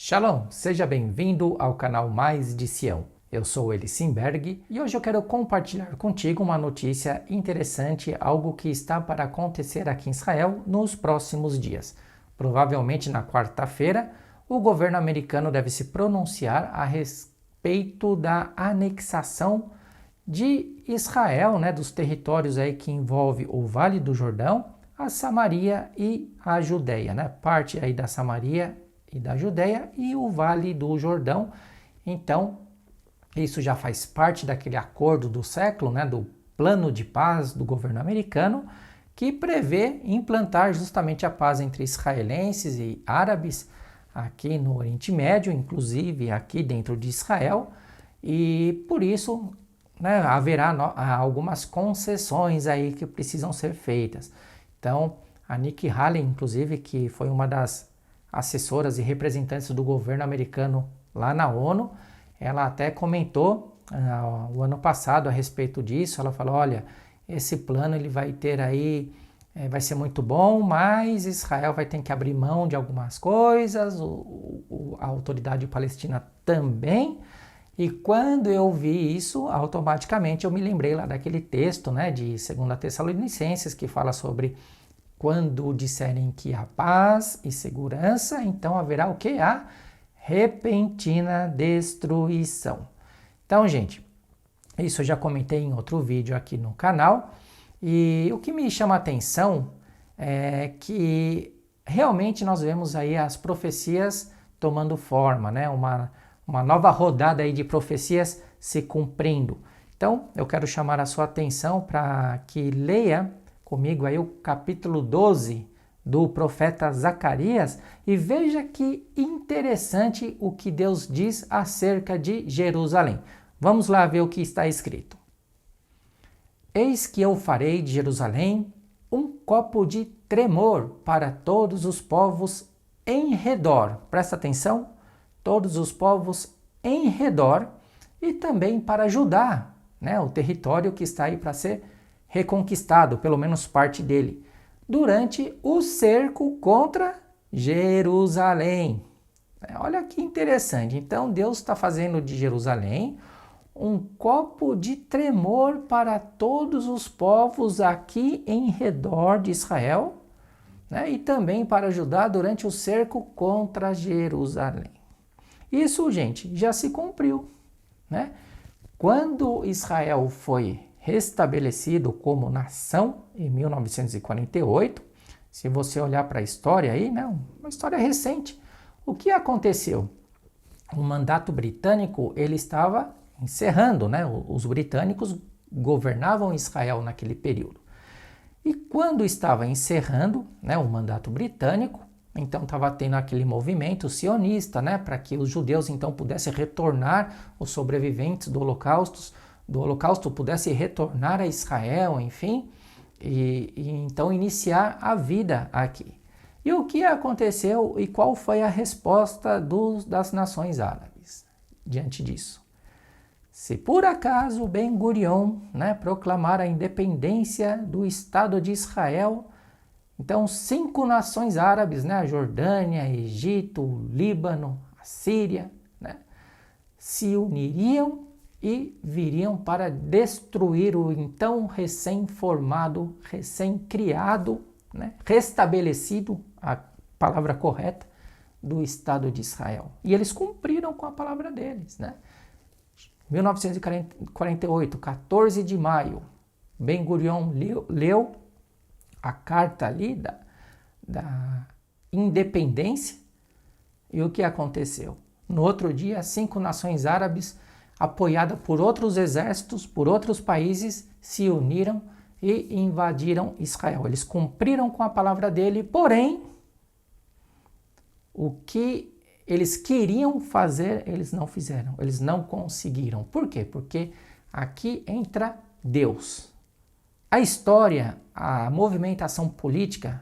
Shalom, seja bem-vindo ao canal Mais de Sião. Eu sou Eli Simberg e hoje eu quero compartilhar contigo uma notícia interessante, algo que está para acontecer aqui em Israel nos próximos dias. Provavelmente na quarta-feira, o governo americano deve se pronunciar a respeito da anexação de Israel, dos territórios aí que envolve o Vale do Jordão, a Samaria e a Judéia, parte aí da Samaria e da Judéia e o Vale do Jordão. Então, isso já faz parte daquele acordo do século, do plano de paz do governo americano, que prevê implantar justamente a paz entre israelenses e árabes aqui no Oriente Médio, inclusive aqui dentro de Israel, e por isso haverá algumas concessões aí que precisam ser feitas. Então, a Nikki Haley, inclusive, que foi uma das assessoras e representantes do governo americano lá na ONU, ela até comentou o ano passado a respeito disso. Ela falou: olha, esse plano ele vai ter aí, vai ser muito bom, mas Israel vai ter que abrir mão de algumas coisas, a autoridade palestina também. E quando eu vi isso, automaticamente eu me lembrei lá daquele texto de 2 Tessalonicenses, que fala sobre quando disserem que há paz e segurança, então haverá o que? A repentina destruição. Então, gente, isso eu já comentei em outro vídeo aqui no canal, e o que me chama a atenção é que realmente nós vemos aí as profecias tomando forma, uma nova rodada aí de profecias se cumprindo. Então, eu quero chamar a sua atenção para que leia comigo aí o capítulo 12 do profeta Zacarias e veja que interessante o que Deus diz acerca de Jerusalém. Vamos lá ver o que está escrito. Eis que eu farei de Jerusalém um copo de tremor para todos os povos em redor. Presta atenção, todos os povos em redor, e também para Judá, o território que está aí para ser reconquistado, pelo menos parte dele, durante o cerco contra Jerusalém. Olha que interessante. Então Deus está fazendo de Jerusalém um copo de tremor para todos os povos aqui em redor de Israel, e também para Judá durante o cerco contra Jerusalém. Isso, gente, já se cumpriu. Quando Israel foi restabelecido como nação em 1948, se você olhar para a história aí, uma história recente, o que aconteceu? O mandato britânico ele estava encerrando, os britânicos governavam Israel naquele período. E quando estava encerrando o mandato britânico, então estava tendo aquele movimento sionista, para que os judeus então pudessem retornar, os sobreviventes do Holocausto pudessem retornar a Israel, enfim, e então iniciar a vida aqui. E o que aconteceu e qual foi a resposta das nações árabes diante disso? Se por acaso Ben-Gurion proclamar a independência do Estado de Israel, então 5 nações árabes, a Jordânia, Egito, o Líbano, a Síria, se uniriam e viriam para destruir o então recém-formado, recém-criado, restabelecido, a palavra correta, do Estado de Israel. E eles cumpriram com a palavra deles. 1948, 14 de maio, Ben-Gurion leu a carta ali da independência, e o que aconteceu? No outro dia, 5 nações árabes, apoiadas por outros exércitos, por outros países, se uniram e invadiram Israel. Eles cumpriram com a palavra dele, porém, o que eles queriam fazer, eles não fizeram, eles não conseguiram. Por quê? Porque aqui entra Deus. A história, a movimentação política,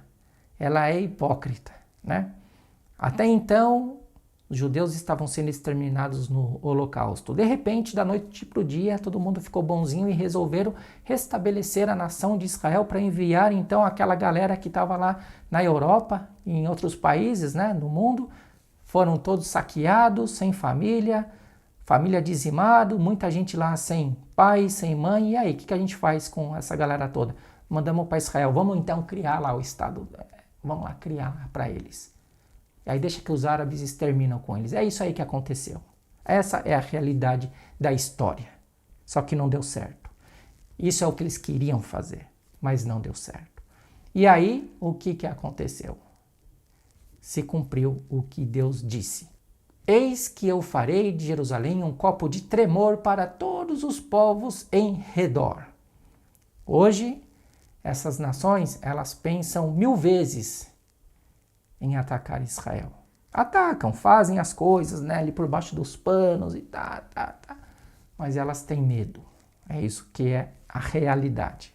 ela é hipócrita, Até então, os judeus estavam sendo exterminados no Holocausto. De repente, da noite para o dia, todo mundo ficou bonzinho e resolveram restabelecer a nação de Israel para enviar então aquela galera que estava lá na Europa e em outros países, no mundo, foram todos saqueados, sem família, família dizimado, muita gente lá sem pai, sem mãe. E aí, o que a gente faz com essa galera toda? Mandamos para Israel, vamos então criar lá o Estado, vamos lá criar para eles. E aí deixa que os árabes exterminam com eles. É isso aí que aconteceu. Essa é a realidade da história. Só que não deu certo. Isso é o que eles queriam fazer, mas não deu certo. E aí, o que aconteceu? Se cumpriu o que Deus disse. Eis que eu farei de Jerusalém um copo de tremor para todos os povos em redor. Hoje, essas nações, elas pensam 1000 vezes em atacar Israel. Atacam, fazem as coisas, né, ali por baixo dos panos e tá. Mas elas têm medo. É isso que é a realidade.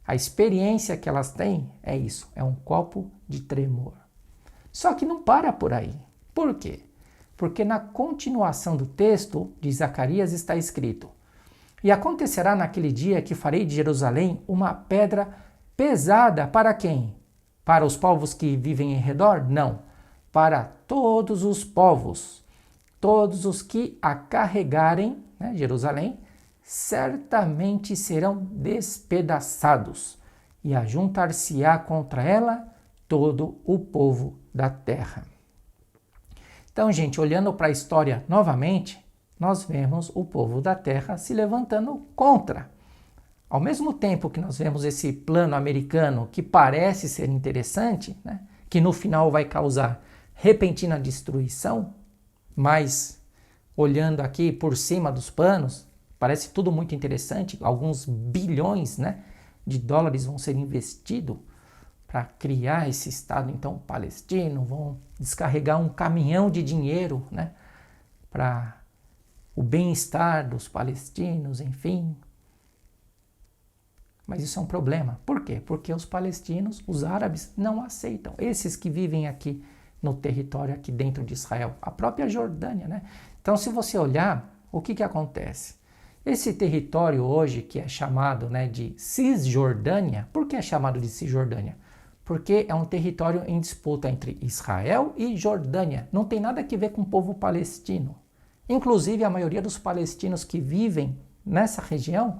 A experiência que elas têm é isso, é um copo de tremor. Só que não para por aí. Por quê? Porque na continuação do texto de Zacarias está escrito: e acontecerá naquele dia que farei de Jerusalém uma pedra pesada para quem? Para os povos que vivem em redor? Não. Para todos os povos. Todos os que a carregarem, né, Jerusalém, certamente serão despedaçados, e ajuntar-se-á contra ela todo o povo da terra. Então, gente, olhando para a história novamente, nós vemos o povo da terra se levantando contra. Ao mesmo tempo que nós vemos esse plano americano que parece ser interessante, né, que no final vai causar repentina destruição, mas olhando aqui por cima dos panos, parece tudo muito interessante, alguns bilhões, né, de dólares vão ser investidos para criar esse Estado então palestino, vão descarregar um caminhão de dinheiro, né, para o bem-estar dos palestinos, enfim. Mas isso é um problema. Por quê? Porque os palestinos, os árabes, não aceitam. Esses que vivem aqui no território, aqui dentro de Israel, a própria Jordânia, né? Então, se você olhar, o que acontece? Esse território hoje, que é chamado, né, de Cisjordânia, por que é chamado de Cisjordânia? Porque é um território em disputa entre Israel e Jordânia. Não tem nada a ver com o povo palestino. Inclusive, a maioria dos palestinos que vivem nessa região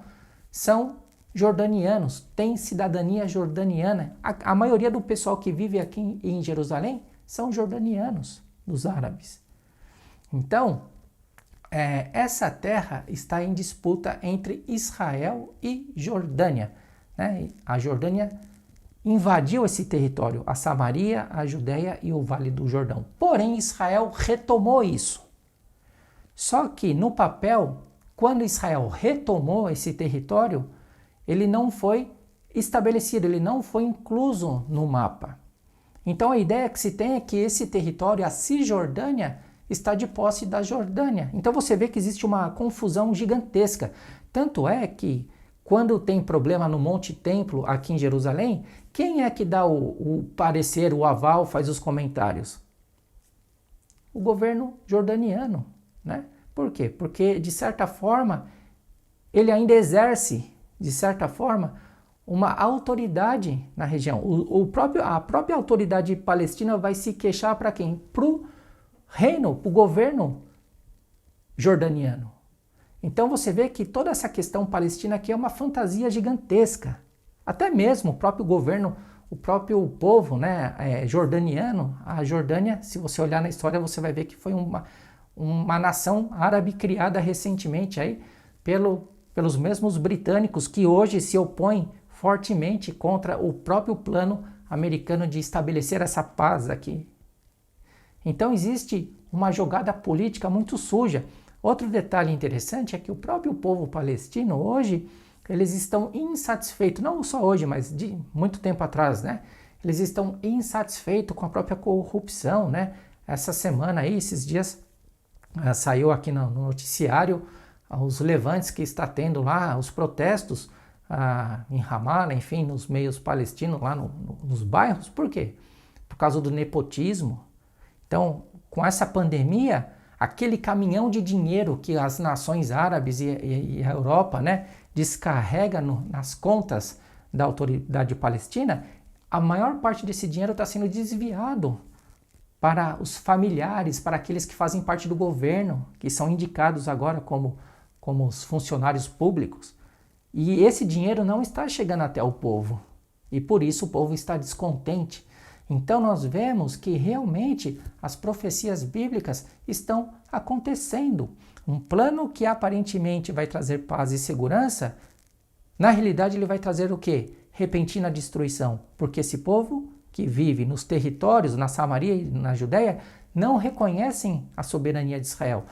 são jordanianos, têm cidadania jordaniana. A maioria do pessoal que vive aqui em Jerusalém são jordanianos, dos árabes. Então, essa terra está em disputa entre Israel e Jordânia, né? A Jordânia invadiu esse território, a Samaria, a Judéia e o Vale do Jordão. Porém, Israel retomou isso. Só que no papel, quando Israel retomou esse território, ele não foi estabelecido, ele não foi incluso no mapa. Então a ideia que se tem é que esse território, a Cisjordânia, está de posse da Jordânia. Então você vê que existe uma confusão gigantesca. Tanto é que quando tem problema no Monte Templo aqui em Jerusalém, quem é que dá o parecer, o aval, faz os comentários? O governo jordaniano, né? Por quê? Porque, de certa forma, ele ainda exerce, de certa forma, uma autoridade na região. A própria autoridade palestina vai se queixar para quem? Para o reino, para o governo jordaniano. Então você vê que toda essa questão palestina aqui é uma fantasia gigantesca. Até mesmo o próprio governo, o próprio povo, né, jordaniano, a Jordânia, se você olhar na história, você vai ver que foi uma nação árabe criada recentemente aí pelos mesmos britânicos que hoje se opõem fortemente contra o próprio plano americano de estabelecer essa paz aqui. Então existe uma jogada política muito suja. Outro detalhe interessante é que o próprio povo palestino hoje, eles estão insatisfeitos, não só hoje, mas de muito tempo atrás, né? Eles estão insatisfeitos com a própria corrupção, né? Essa semana aí, esses dias, saiu aqui no noticiário os levantes que está tendo lá, os protestos em Ramallah, enfim, nos meios palestinos, lá nos bairros. Por quê? Por causa do nepotismo. Então, com essa pandemia, aquele caminhão de dinheiro que as nações árabes e a Europa, né, descarrega nas contas da autoridade palestina, a maior parte desse dinheiro está sendo desviado para os familiares, para aqueles que fazem parte do governo, que são indicados agora como os funcionários públicos. E esse dinheiro não está chegando até o povo. E por isso o povo está descontente. Então nós vemos que realmente as profecias bíblicas estão acontecendo. Um plano que aparentemente vai trazer paz e segurança, na realidade ele vai trazer o quê? Repentina destruição. Porque esse povo que vive nos territórios, na Samaria e na Judéia, não reconhecem a soberania de Israel.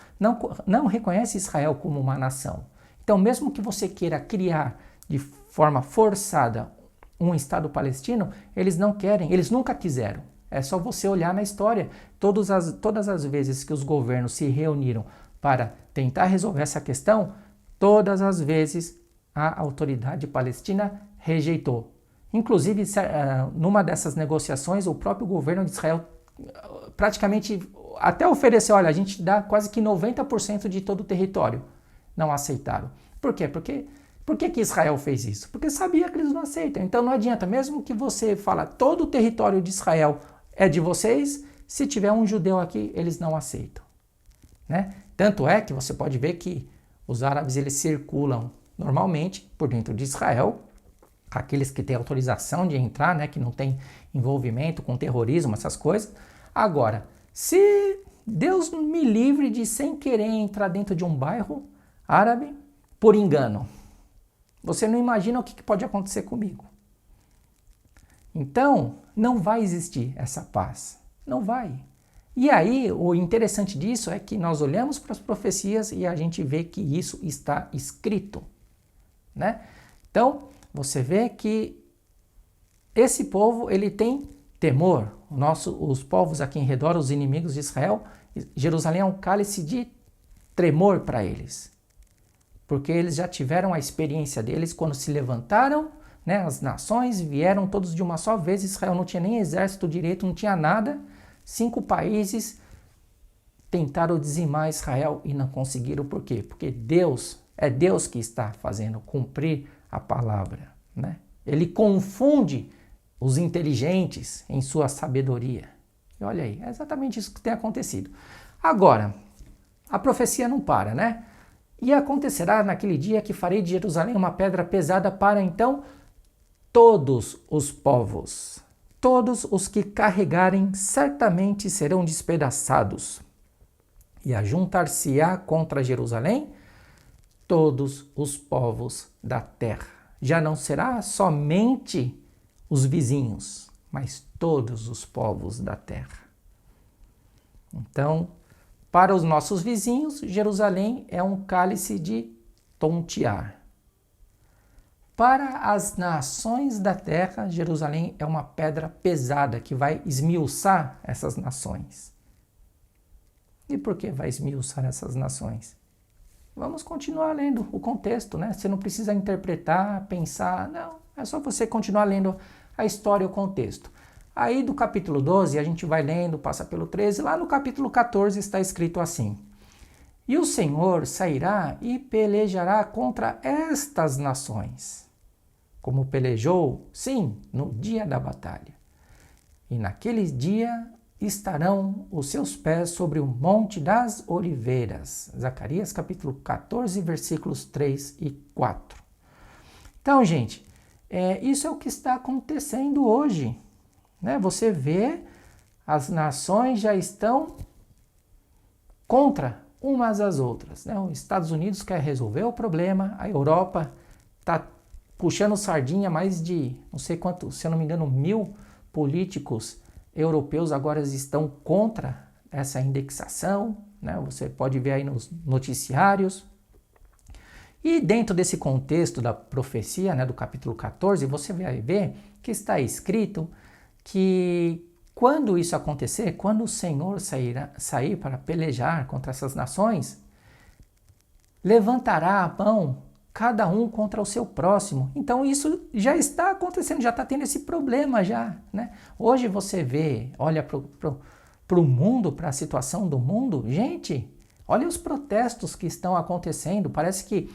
Não reconhece Israel como uma nação. Então mesmo que você queira criar de forma forçada um Estado palestino, eles não querem, eles nunca quiseram. É só você olhar na história. Todas as vezes que os governos se reuniram para tentar resolver essa questão, todas as vezes a autoridade palestina rejeitou. Inclusive, numa dessas negociações, o próprio governo de Israel praticamente até ofereceu, olha, a gente dá quase que 90% de todo o território. Não aceitaram. Por quê? Por que Israel fez isso? Porque sabia que eles não aceitam. Então não adianta, mesmo que você fala todo o território de Israel é de vocês, se tiver um judeu aqui, eles não aceitam. Né? Tanto é que você pode ver que os árabes eles circulam normalmente por dentro de Israel, aqueles que têm autorização de entrar, né, que não tem envolvimento com terrorismo, essas coisas. Agora, se Deus me livre de sem querer entrar dentro de um bairro árabe por engano, você não imagina o que pode acontecer comigo. Então, não vai existir essa paz. Não vai. E aí, o interessante disso é que nós olhamos para as profecias e a gente vê que isso está escrito. Né? Então, você vê que esse povo ele tem temor. Os povos aqui em redor, os inimigos de Israel, Jerusalém é um cálice de tremor para eles. Porque eles já tiveram a experiência deles quando se levantaram, né, as nações vieram todos de uma só vez, Israel não tinha nem exército direito, não tinha nada. 5 países tentaram dizimar Israel e não conseguiram. Por quê? Porque é Deus que está fazendo cumprir a palavra. Né? Ele confunde os inteligentes em sua sabedoria. E olha aí, é exatamente isso que tem acontecido. Agora, a profecia não para, né? E acontecerá naquele dia que farei de Jerusalém uma pedra pesada para então todos os povos. Todos os que carregarem certamente serão despedaçados. E ajuntar-se-á contra Jerusalém todos os povos da terra. Já não será somente os vizinhos, mas todos os povos da terra. Então, para os nossos vizinhos, Jerusalém é um cálice de tontear. Para as nações da terra, Jerusalém é uma pedra pesada que vai esmiuçar essas nações. E por que vai esmiuçar essas nações? Vamos continuar lendo o contexto, né? Você não precisa interpretar, pensar, não. É só você continuar lendo a história e o contexto. Aí do capítulo 12 a gente vai lendo, passa pelo 13, lá no capítulo 14 está escrito assim: E o Senhor sairá e pelejará contra estas nações, como pelejou, sim, no dia da batalha. E naquele dia estarão os seus pés sobre o monte das oliveiras. Zacarias capítulo 14, versículos 3 e 4. Então, gente, isso é o que está acontecendo hoje. Né? Você vê, as nações já estão contra umas às outras. Né? Os Estados Unidos quer resolver o problema, a Europa está puxando sardinha, mais de, não sei quanto, se eu não me engano, 1000 políticos europeus agora estão contra essa indexação, né? Você pode ver aí nos noticiários. E dentro desse contexto da profecia, né, do capítulo 14, você vai ver que está escrito que quando isso acontecer, quando o Senhor sair para pelejar contra essas nações, levantará a mão cada um contra o seu próximo. Então isso já está acontecendo, já está tendo esse problema já, né? Hoje você vê, olha para o mundo, para a situação do mundo, gente, olha os protestos que estão acontecendo, parece que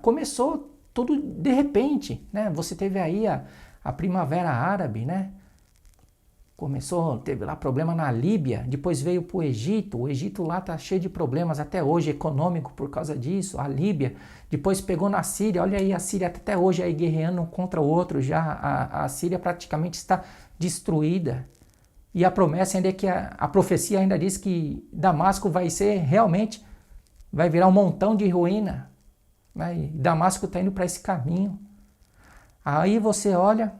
começou tudo de repente, né? Você teve aí a primavera árabe, né? teve lá problema na Líbia, depois veio para o Egito lá está cheio de problemas até hoje, econômico por causa disso, a Líbia, depois pegou na Síria, olha aí a Síria até hoje aí guerreando um contra o outro, já a Síria praticamente está destruída, e a promessa ainda é que a profecia ainda diz que Damasco vai virar um montão de ruína, né? E Damasco está indo para esse caminho. Aí você olha,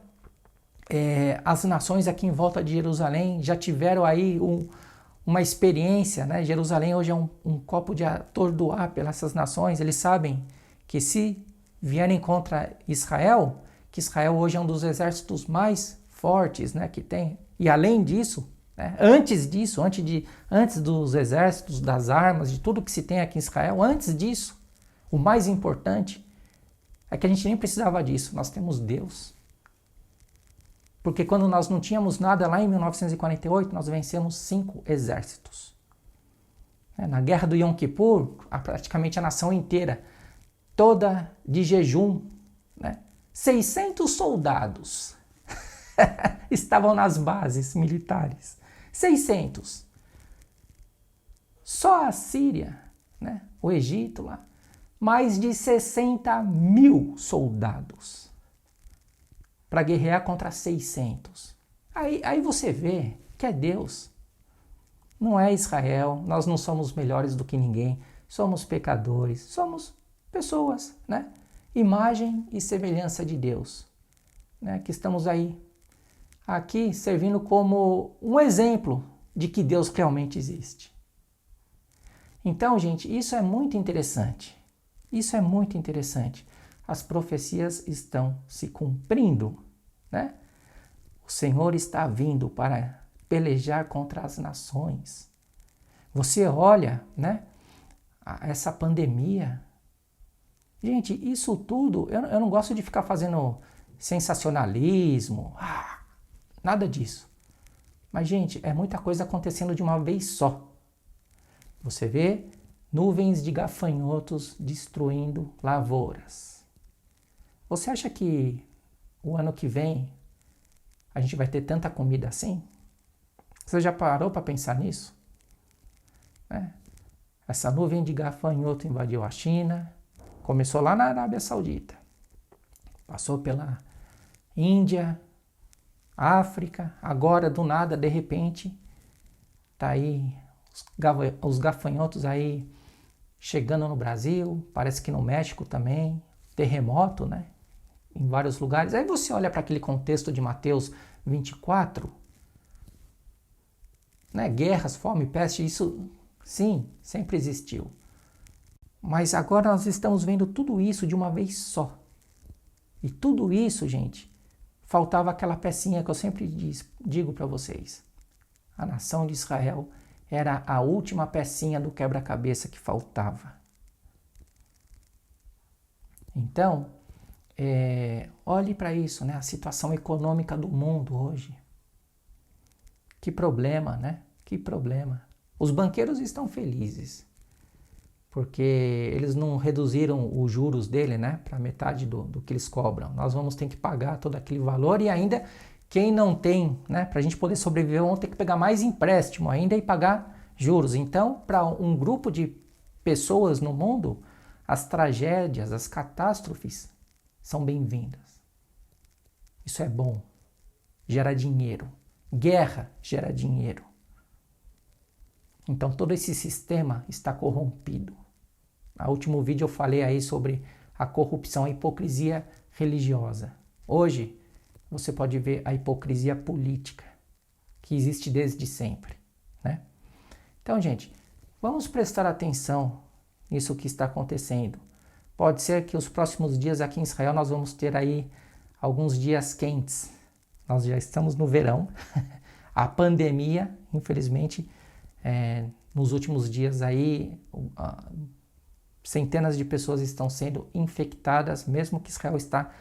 as nações aqui em volta de Jerusalém já tiveram aí uma experiência, né? Jerusalém hoje é um copo de atordoar pelas essas nações. Eles sabem que se vierem contra Israel, que Israel hoje é um dos exércitos mais fortes, né, que tem. E além disso, né, antes dos exércitos, das armas, de tudo que se tem aqui em Israel, antes disso, o mais importante é que a gente nem precisava disso, nós temos Deus. Porque quando nós não tínhamos nada lá em 1948, nós vencemos 5 exércitos. Na guerra do Yom Kippur, praticamente a nação inteira, toda de jejum, né? 600 soldados estavam nas bases militares. 600. Só a Síria, né? O Egito lá, mais de 60 mil soldados para guerrear contra 600. Aí você vê que é Deus. Não é Israel, nós não somos melhores do que ninguém, somos pecadores, somos pessoas, né? Imagem e semelhança de Deus, né? Que estamos aí, aqui servindo como um exemplo de que Deus realmente existe. Então, gente, isso é muito interessante. Isso é muito interessante. As profecias estão se cumprindo, né? O Senhor está vindo para pelejar contra as nações. Você olha, né, essa pandemia. Gente, isso tudo, eu não gosto de ficar fazendo sensacionalismo, nada disso. Mas, gente, é muita coisa acontecendo de uma vez só. Você vê nuvens de gafanhotos destruindo lavouras. Você acha que o ano que vem a gente vai ter tanta comida assim? Você já parou para pensar nisso? Essa nuvem de gafanhoto invadiu a China, começou lá na Arábia Saudita, passou pela Índia, África, agora do nada, de repente, tá aí os gafanhotos aí chegando no Brasil, parece que no México também, terremoto, né? Em vários lugares. Aí você olha para aquele contexto de Mateus 24, né? Guerras, fome, peste, isso sim, sempre existiu. Mas agora nós estamos vendo tudo isso de uma vez só. E tudo isso, gente, faltava aquela pecinha que eu sempre digo para vocês. A nação de Israel era a última pecinha do quebra-cabeça que faltava. Então, olhe para isso, né? A situação econômica do mundo hoje. Que problema, né? Que problema. Os banqueiros estão felizes, porque eles não reduziram os juros dele, né, para metade do que eles cobram. Nós vamos ter que pagar todo aquele valor e ainda quem não tem, né, para a gente poder sobreviver, vamos ter que pegar mais empréstimo ainda e pagar juros. Então, para um grupo de pessoas no mundo, as tragédias, as catástrofes são bem-vindas. Isso é bom. Gera dinheiro. Guerra gera dinheiro. Então todo esse sistema está corrompido. No último vídeo eu falei aí sobre a corrupção, a hipocrisia religiosa. Hoje você pode ver a hipocrisia política, que existe desde sempre, né? Então, gente, vamos prestar atenção nisso que está acontecendo. Pode ser que os próximos dias aqui em Israel nós vamos ter aí alguns dias quentes. Nós já estamos no verão. A pandemia, infelizmente, nos últimos dias aí, centenas de pessoas estão sendo infectadas, mesmo que Israel está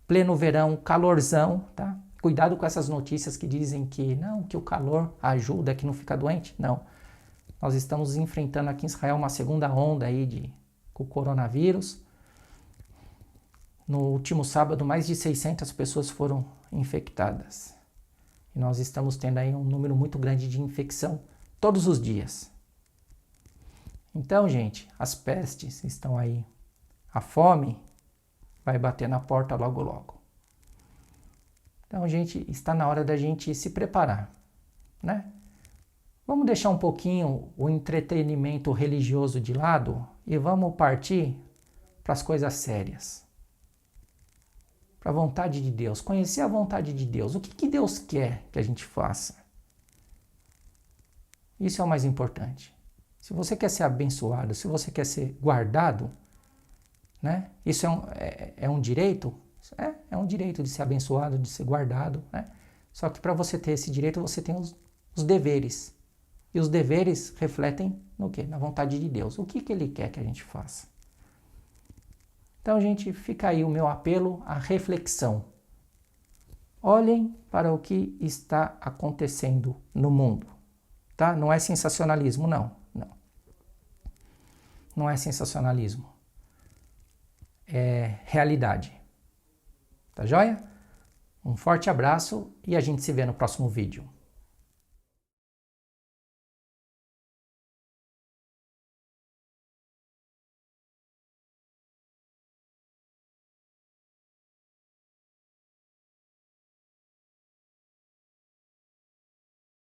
pleno verão, calorzão, tá? Cuidado com essas notícias que dizem que não, que o calor ajuda, que não fica doente. Não. Nós estamos enfrentando aqui em Israel uma segunda onda aí com o coronavírus. No último sábado, mais de 600 pessoas foram infectadas. E nós estamos tendo aí um número muito grande de infecção todos os dias. Então, gente, as pestes estão aí. A fome vai bater na porta logo logo. Então, gente, está na hora da gente se preparar, né? Vamos deixar um pouquinho o entretenimento religioso de lado e vamos partir para as coisas sérias. Para a vontade de Deus, conhecer a vontade de Deus. O que Deus quer que a gente faça? Isso é o mais importante. Se você quer ser abençoado, se você quer ser guardado, né? Isso é um direito? É um direito de ser abençoado, de ser guardado, né? Só que para você ter esse direito, você tem os deveres. E os deveres refletem no quê? Na vontade de Deus. O que Ele quer que a gente faça? Então, gente, fica aí o meu apelo à reflexão. Olhem para o que está acontecendo no mundo, tá? Não é sensacionalismo, não. Não é sensacionalismo. É realidade. Tá joia? Um forte abraço e a gente se vê no próximo vídeo.